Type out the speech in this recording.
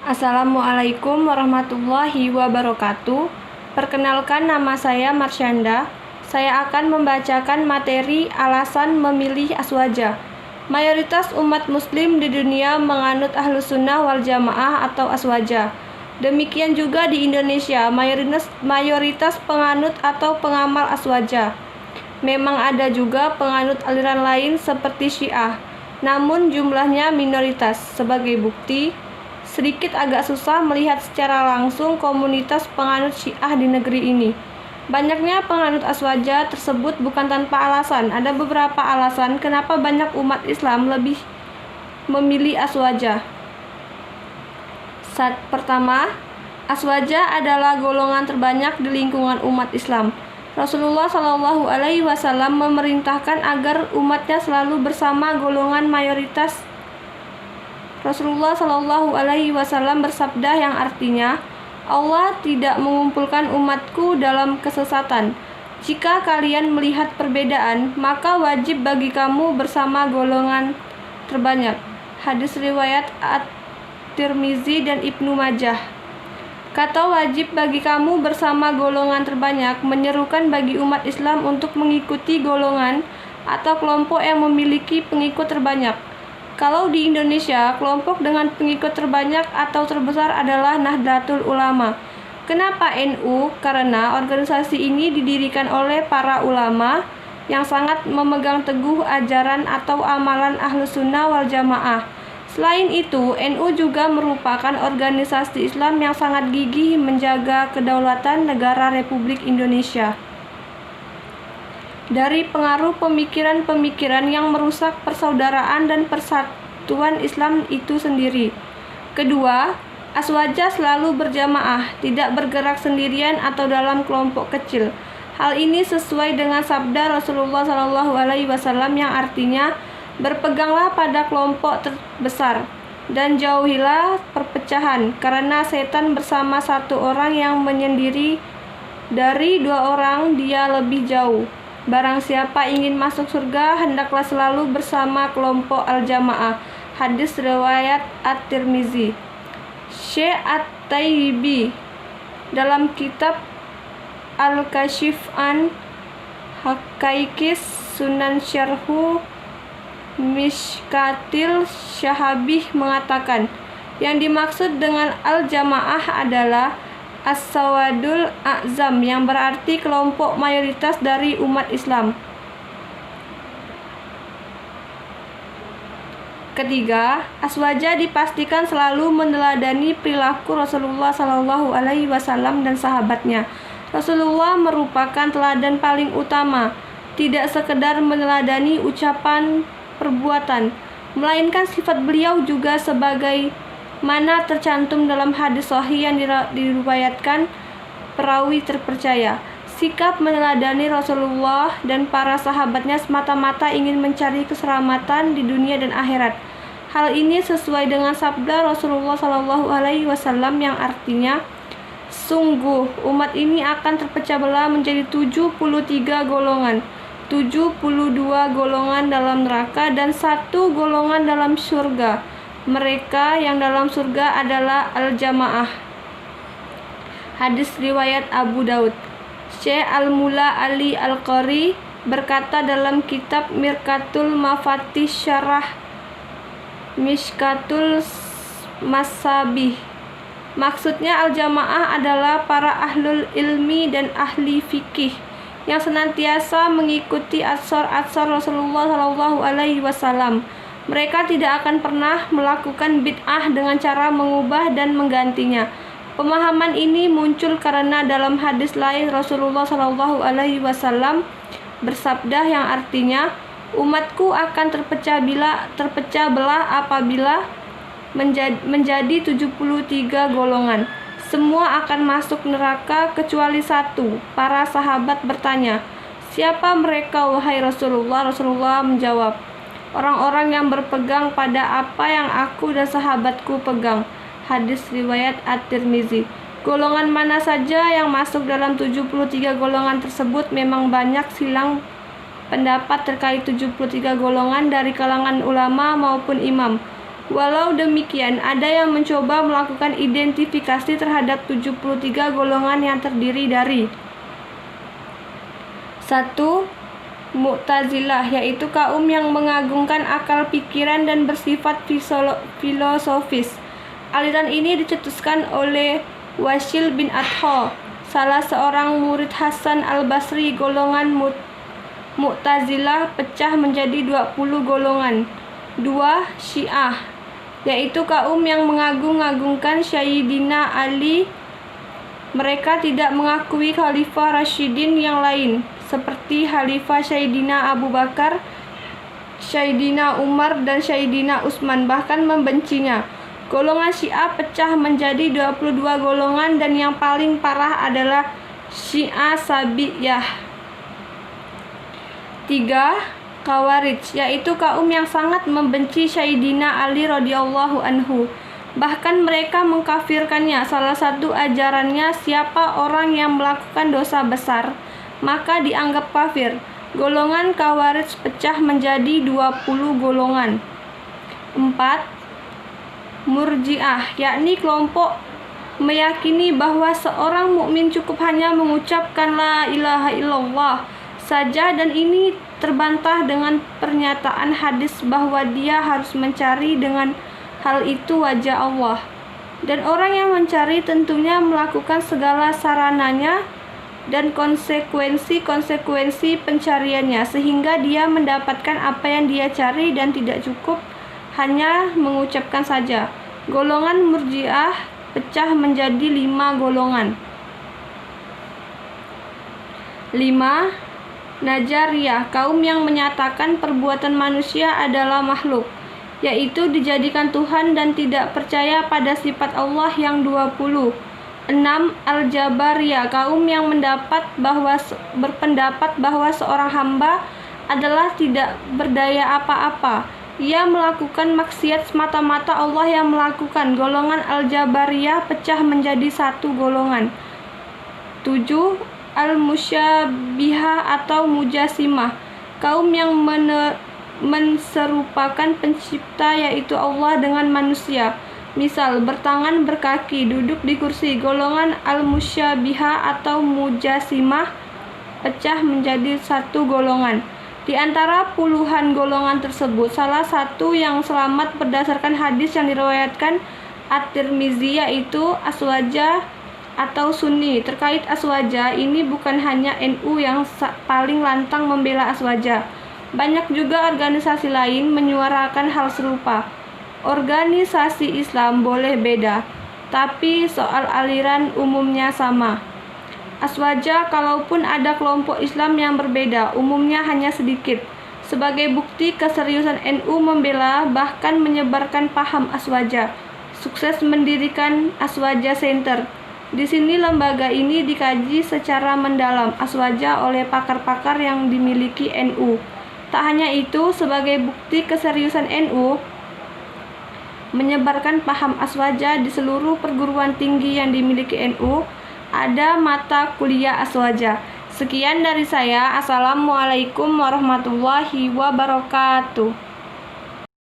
Assalamualaikum warahmatullahi wabarakatuh. Perkenalkan, nama saya Marsyanda. Saya akan membacakan materi alasan memilih Aswaja. Mayoritas umat muslim di dunia menganut Ahlus Sunnah wal Jamaah atau Aswaja. Demikian juga di Indonesia, mayoritas penganut atau pengamal Aswaja. Memang ada juga penganut aliran lain seperti Syiah, namun jumlahnya minoritas. Sebagai bukti, sedikit agak susah melihat secara langsung komunitas penganut Syiah di negeri ini. Banyaknya penganut Aswaja tersebut bukan tanpa alasan. Ada beberapa alasan kenapa banyak umat Islam lebih memilih Aswaja. Pertama, Aswaja adalah golongan terbanyak di lingkungan umat Islam. Rasulullah Shallallahu Alaihi Wasallam memerintahkan agar umatnya selalu bersama golongan mayoritas. Rasulullah Shallallahu Alaihi Wasallam bersabda yang artinya, Allah tidak mengumpulkan umatku dalam kesesatan. Jika kalian melihat perbedaan, maka wajib bagi kamu bersama golongan terbanyak. Hadis riwayat At-Tirmizi dan Ibnu Majah. Kata wajib bagi kamu bersama golongan terbanyak menyerukan bagi umat Islam untuk mengikuti golongan atau kelompok yang memiliki pengikut terbanyak. Kalau di Indonesia, kelompok dengan pengikut terbanyak atau terbesar adalah Nahdlatul Ulama. Kenapa NU? Karena organisasi ini didirikan oleh para ulama yang sangat memegang teguh ajaran atau amalan Ahlus Sunnah wal Jamaah. Selain itu, NU juga merupakan organisasi Islam yang sangat gigih menjaga kedaulatan negara Republik Indonesia dari pengaruh pemikiran-pemikiran yang merusak persaudaraan dan persatuan Islam itu sendiri. Kedua, Aswaja selalu berjamaah, tidak bergerak sendirian atau dalam kelompok kecil. Hal ini sesuai dengan sabda Rasulullah SAW yang artinya, berpeganglah pada kelompok terbesar dan jauhilah perpecahan, karena setan bersama satu orang yang menyendiri dari dua orang dia lebih jauh. Barang siapa ingin masuk surga, hendaklah selalu bersama kelompok al-jamaah. Hadis riwayat At-Tirmizi. Syekh At-Tayyibi dalam kitab Al-Kashif an Haqaiqis Sunan Syarhu Mishkatil Syahabih mengatakan, yang dimaksud dengan al-jamaah adalah As-Sawadul A'zam, yang berarti kelompok mayoritas dari umat Islam. Ketiga, Aswaja dipastikan selalu meneladani perilaku Rasulullah Shallallahu Alaihi Wasallam dan sahabatnya. Rasulullah merupakan teladan paling utama, tidak sekedar meneladani ucapan perbuatan, melainkan sifat beliau juga sebagai mana tercantum dalam hadis sahih yang diriwayatkan perawi terpercaya. Sikap meneladani Rasulullah dan para sahabatnya semata-mata ingin mencari keselamatan di dunia dan akhirat. Hal ini sesuai dengan sabda Rasulullah Shallallahu Alaihi Wasallam yang artinya, sungguh umat ini akan terpecah belah menjadi 73 golongan. 72 golongan dalam neraka dan 1 golongan dalam surga. Mereka yang dalam surga adalah al-jamaah. Hadis riwayat Abu Daud. Syekh Al-Mula Ali Al-Qari berkata dalam kitab Mirkatul Mafatih Syarah Mishkatul Masabih, maksudnya al-jamaah adalah para ahlul ilmi dan ahli fikih yang senantiasa mengikuti atsar Rasulullah Shallallahu Alaihi Wasallam. Mereka tidak akan pernah melakukan bid'ah dengan cara mengubah dan menggantinya. Pemahaman ini muncul karena dalam hadis lain Rasulullah Shallallahu Alaihi Wasallam bersabda yang artinya, umatku akan terpecah belah apabila menjadi 73 golongan. Semua akan masuk neraka kecuali 1. Para sahabat bertanya, siapa mereka wahai Rasulullah? Rasulullah menjawab, orang-orang yang berpegang pada apa yang aku dan sahabatku pegang. Hadis riwayat At-Tirmizi. Golongan mana saja yang masuk dalam 73 golongan tersebut? Memang banyak silang pendapat terkait 73 golongan dari kalangan ulama maupun imam. Walau demikian, ada yang mencoba melakukan identifikasi terhadap 73 golongan yang terdiri dari 1. Mu'tazilah, yaitu kaum yang mengagungkan akal pikiran dan bersifat filosofis. Aliran ini dicetuskan oleh Wasil bin Adha, salah seorang murid Hasan al-Basri. Golongan Mu'tazilah pecah menjadi 20 golongan. 2. Syiah, yaitu kaum yang mengagung-agungkan Sayyidina Ali. Mereka tidak mengakui Khalifah Rasyidin yang lain, seperti Khalifah Sayyidina Abu Bakar, Sayyidina Umar, dan Sayyidina Utsman, bahkan membencinya. Golongan Syiah pecah menjadi 22 golongan dan yang paling parah adalah Syiah Sabiyah. 3. Khawarij, yaitu kaum yang sangat membenci Sayyidina Ali radhiyallahu anhu. Bahkan mereka mengkafirkannya. Salah satu ajarannya, siapa orang yang melakukan dosa besar, maka dianggap kafir. Golongan Khawarij pecah menjadi 20 golongan. 4. Murji'ah, yakni kelompok meyakini bahwa seorang mukmin cukup hanya mengucapkan la ilaha illallah saja, dan ini terbantah dengan pernyataan hadis bahwa dia harus mencari dengan hal itu wajah Allah. Dan orang yang mencari tentunya melakukan segala sarananya dan konsekuensi pencariannya, sehingga dia mendapatkan apa yang dia cari dan tidak cukup hanya mengucapkan saja. Golongan Murji'ah pecah menjadi 5 golongan. 5. Najariyah, kaum yang menyatakan perbuatan manusia adalah makhluk, yaitu dijadikan Tuhan dan tidak percaya pada sifat Allah yang 20. 6. Al-Jabariyah, kaum yang berpendapat bahwa seorang hamba adalah tidak berdaya apa-apa. Ia melakukan maksiat semata-mata Allah yang melakukan. Golongan Al-Jabariyah pecah menjadi 1 golongan. 7. Al-Musyabihah atau Mujasimah, kaum yang menserupakan pencipta yaitu Allah dengan manusia. Misal, bertangan, berkaki, duduk di kursi. Golongan Al-Musyabihah atau Mujasimah pecah menjadi 1 golongan. Di antara puluhan golongan tersebut, salah satu yang selamat berdasarkan hadis yang diriwayatkan At-Tirmizi, yaitu Aswaja atau Sunni. Terkait Aswaja, ini bukan hanya NU yang paling lantang membela Aswaja. Banyak juga organisasi lain menyuarakan hal serupa. Organisasi Islam boleh beda, tapi soal aliran umumnya sama. Aswaja, kalaupun ada kelompok Islam yang berbeda, umumnya hanya sedikit. Sebagai bukti keseriusan NU membela bahkan menyebarkan paham Aswaja, sukses mendirikan Aswaja Center. Di sini lembaga ini dikaji secara mendalam Aswaja oleh pakar-pakar yang dimiliki NU. Tak hanya itu, sebagai bukti keseriusan NU menyebarkan paham Aswaja di seluruh perguruan tinggi yang dimiliki NU, ada mata kuliah Aswaja. Sekian dari saya. Assalamualaikum warahmatullahi wabarakatuh.